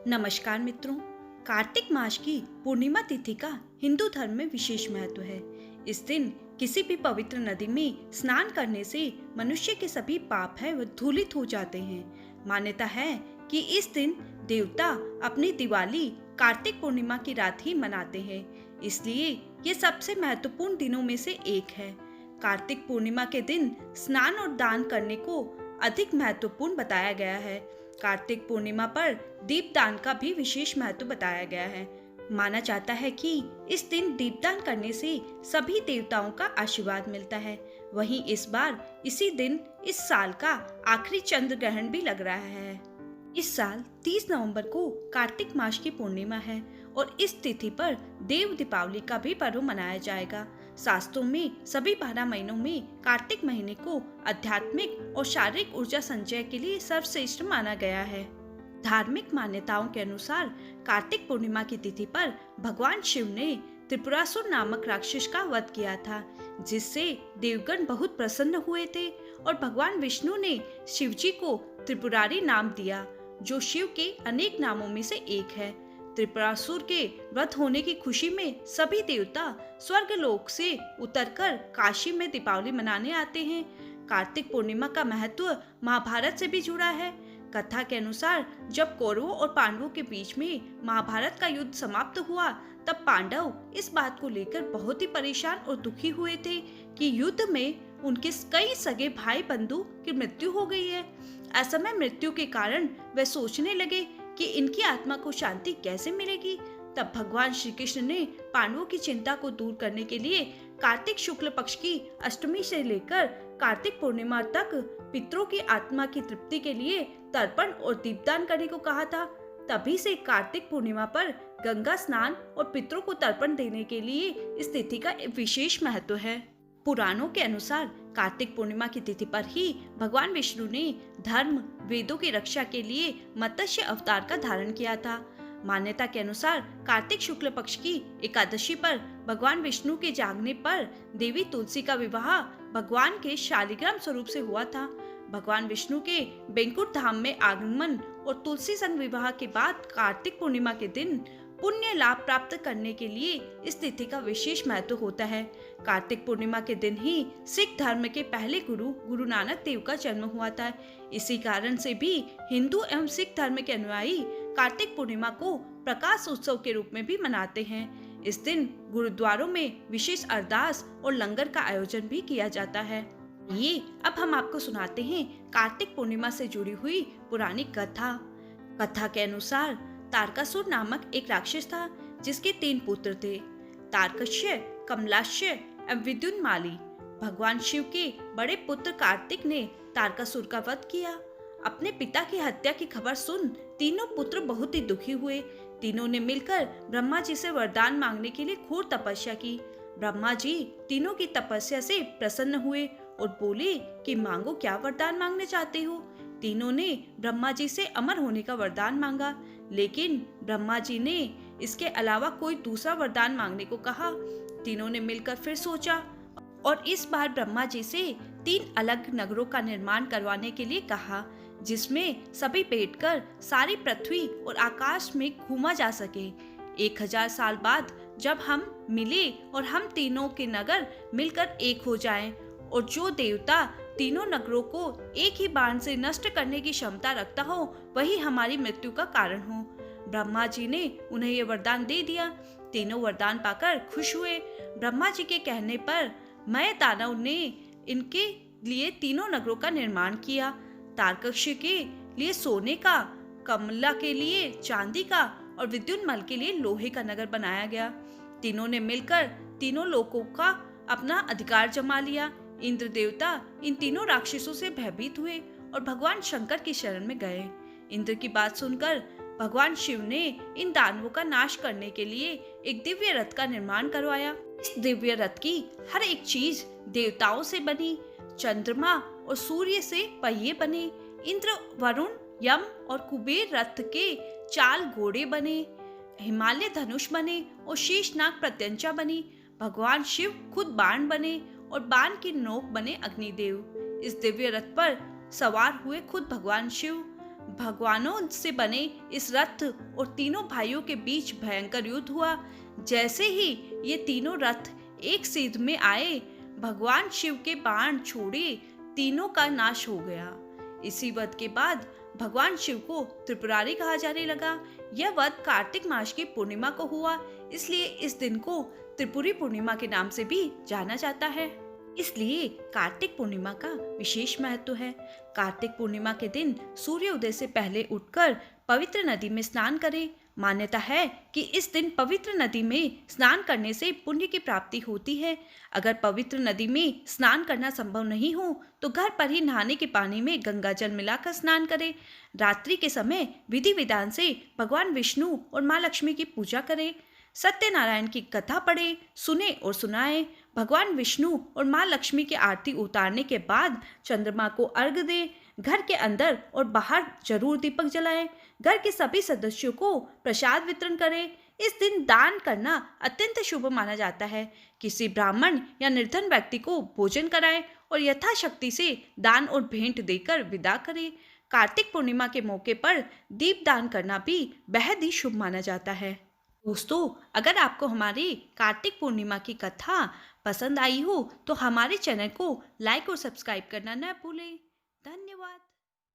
नमस्कार मित्रों। कार्तिक मास की पूर्णिमा तिथि का हिंदू धर्म में विशेष महत्व है। इस दिन किसी भी पवित्र नदी में स्नान करने से मनुष्य के सभी पाप है वह धूलित हो जाते हैं। मान्यता है कि इस दिन देवता अपनी दिवाली कार्तिक पूर्णिमा की रात ही मनाते हैं, इसलिए ये सबसे महत्वपूर्ण दिनों में से एक है। कार्तिक पूर्णिमा के दिन स्नान और दान करने को अधिक महत्वपूर्ण बताया गया है। कार्तिक पूर्णिमा पर दीपदान का भी विशेष महत्व बताया गया है। माना जाता है कि इस दिन दीपदान करने से सभी देवताओं का आशीर्वाद मिलता है। वहीं इस बार इसी दिन इस साल का आखिरी चंद्र ग्रहण भी लग रहा है। इस साल 30 नवंबर को कार्तिक मास की पूर्णिमा है और इस तिथि पर देव दीपावली का भी पर्व मनाया जाएगा। शास्त्रों में सभी 12 महीनों में कार्तिक महीने को आध्यात्मिक और शारीरिक ऊर्जा संचय के लिए सर्वश्रेष्ठ माना गया है। धार्मिक मान्यताओं के अनुसार कार्तिक पूर्णिमा की तिथि पर भगवान शिव ने त्रिपुरासुर नामक राक्षस का वध किया था, जिससे देवगण बहुत प्रसन्न हुए थे और भगवान विष्णु ने शिवजी को त्रिपुरारी नाम दिया, जो शिव के अनेक नामों में से एक है। त्रिपुरासुर के वध होने की खुशी में सभी देवता स्वर्गलोक से उतरकर काशी में दीपावली मनाने आते हैं। कार्तिक पूर्णिमा का महत्व महाभारत से भी जुड़ा है। कथा के अनुसार जब कौरवों और पांडवों के बीच में महाभारत का युद्ध समाप्त हुआ, तब पांडव इस बात को लेकर बहुत ही परेशान और दुखी हुए थे कि युद्ध में उनके कई सगे भाई बंधु की मृत्यु हो गई है। ऐसे में मृत्यु के कारण वे सोचने लगे कि इनकी आत्मा को शांति कैसे मिलेगी। तब भगवान श्री कृष्ण ने पांडवों की चिंता को दूर करने के लिए कार्तिक शुक्ल पक्ष की अष्टमी से लेकर कार्तिक पूर्णिमा तक पितरों की आत्मा की तृप्ति के लिए तर्पण और दीपदान करने को कहा था। तभी से कार्तिक पूर्णिमा पर गंगा स्नान और पितरों को तर्पण देने के लिए इस तिथि का विशेष महत्व है। पुराणों के अनुसार कार्तिक पूर्णिमा की तिथि पर ही भगवान विष्णु ने धर्म वेदों की रक्षा के लिए मत्स्य अवतार का धारण किया था। मान्यता के अनुसार कार्तिक शुक्ल पक्ष की एकादशी पर भगवान विष्णु के जागने पर देवी तुलसी का विवाह भगवान के शालिग्राम स्वरूप से हुआ था। भगवान विष्णु के बैंकुट धाम में आगमन और तुलसी संग विवाह के बाद कार्तिक पूर्णिमा के दिन पुण्य लाभ प्राप्त करने के लिए इस तिथि का विशेष महत्व होता है। कार्तिक पूर्णिमा के दिन ही सिख धर्म के पहले गुरु नानक देव का जन्म हुआ था। इसी कारण से भी हिंदू एवं सिख धर्म के अनुयायी कार्तिक पूर्णिमा को प्रकाश उत्सव के रूप में भी मनाते हैं। इस दिन गुरुद्वारों में विशेष अरदास और लंगर का आयोजन भी किया जाता है। ये अब हम आपको सुनाते हैं कार्तिक पूर्णिमा से जुड़ी हुई पुरानी कथा। कथा के अनुसार तारकासुर नामक एक राक्षस था, जिसके 3 पुत्र थे, तारकश्य, कमलाश्य एवं विद्युन्माली। भगवान शिव के बड़े पुत्र कार्तिक ने तारकासुर का वध किया। अपने पिता की हत्या की खबर सुन तीनों पुत्र बहुत ही दुखी हुए। तीनों ने मिलकर ब्रह्मा जी से वरदान मांगने के लिए घोर तपस्या की। ब्रह्मा जी तीनों की तपस्या से प्रसन्न हुए और बोले कि मांगो, क्या वरदान मांगने चाहते हो। तीनों ने ब्रह्मा जी से अमर होने का वरदान मांगा, लेकिन ब्रह्मा जी ने इसके अलावा कोई दूसरा वरदान मांगने को कहा। तीनों ने मिलकर फिर सोचा और इस बार ब्रह्मा जी से 3 अलग नगरों का निर्माण करवाने के लिए कहा, जिसमें सभी बैठकर सारी पृथ्वी और आकाश में घूमा जा सके। 1000 साल बाद जब हम मिले और हम तीनों के नगर मिलकर एक हो जाएं, और जो देवता तीनों नगरों को एक ही बाण से नष्ट करने की क्षमता रखता हो, वही हमारी मृत्यु का कारण हो। ब्रह्मा जी ने उन्हें ये वरदान दे दिया। तीनों वरदान पाकर खुश हुए। ब्रह्मा जी के कहने पर मय दानव ने इनके लिए तीनों नगरों का निर्माण किया। तारकक्ष के लिए सोने का, कमला के लिए चांदी का और विद्युन्मल के लिए लोहे का नगर बनाया गया। तीनों ने मिलकर तीनों लोकों का अपना अधिकार जमा लिया। इंद्र देवता इन तीनों राक्षसों से भयभीत हुए और भगवान शंकर की शरण में गए। इंद्र की बात सुनकर भगवान शिव ने इन दानवों का नाश करने के लिए एक दिव्य रथ का निर्माण करवाया। इस दिव्य रथ की हर एक चीज देवताओं से बनी। चंद्रमा और सूर्य से पहिए बने। इंद्र, वरुण, यम और कुबेर रथ के चाल घोड़े बने। हिमालय धनुष बने और शेषनाग प्रत्यंचा बनी। भगवान शिव खुद बाण बने और बाण की नोक बने अग्निदेव। इस दिव्य रथ पर सवार हुए खुद भगवान शिव। भगवानों से बने इस रथ और तीनों भाइयों के बीच भयंकर युद्ध हुआ। जैसे ही ये तीनों रथ एक सीध में आए, भगवान शिव के बाण छोड़े तीनों का नाश हो गया। इसी वध के बाद भगवान शिव को त्रिपुरारी कहा जाने लगा। यह वध कार्तिक मास की पूर्णिमा को हुआ, इसलिए इस दिन को त्रिपुरी पूर्णिमा के नाम से भी जाना जाता है। इसलिए कार्तिक पूर्णिमा का विशेष महत्व है। कार्तिक पूर्णिमा के दिन सूर्य उदय से पहले उठकर पवित्र नदी में स्नान करें। मान्यता है कि इस दिन पवित्र नदी में स्नान करने से पुण्य की प्राप्ति होती है। अगर पवित्र नदी में स्नान करना संभव नहीं हो तो घर पर ही नहाने के पानी में गंगा जल मिलाकर स्नान करें। रात्रि के समय विधि विधान से भगवान विष्णु और माँ लक्ष्मी की पूजा करें। सत्यनारायण की कथा पढ़े, सुने और सुनाए। भगवान विष्णु और माँ लक्ष्मी की आरती उतारने के बाद चंद्रमा को अर्घ दे। घर के अंदर और बाहर जरूर दीपक जलाएं। घर के सभी सदस्यों को प्रसाद वितरण करें। इस दिन दान करना अत्यंत शुभ माना जाता है। किसी ब्राह्मण या निर्धन व्यक्ति को भोजन कराएं और यथाशक्ति से दान और भेंट देकर विदा करें। कार्तिक पूर्णिमा के मौके पर दीप दान करना भी बेहद ही शुभ माना जाता है। दोस्तों, अगर आपको हमारी कार्तिक पूर्णिमा की कथा पसंद आई हो तो हमारे चैनल को लाइक और सब्सक्राइब करना न भूलें।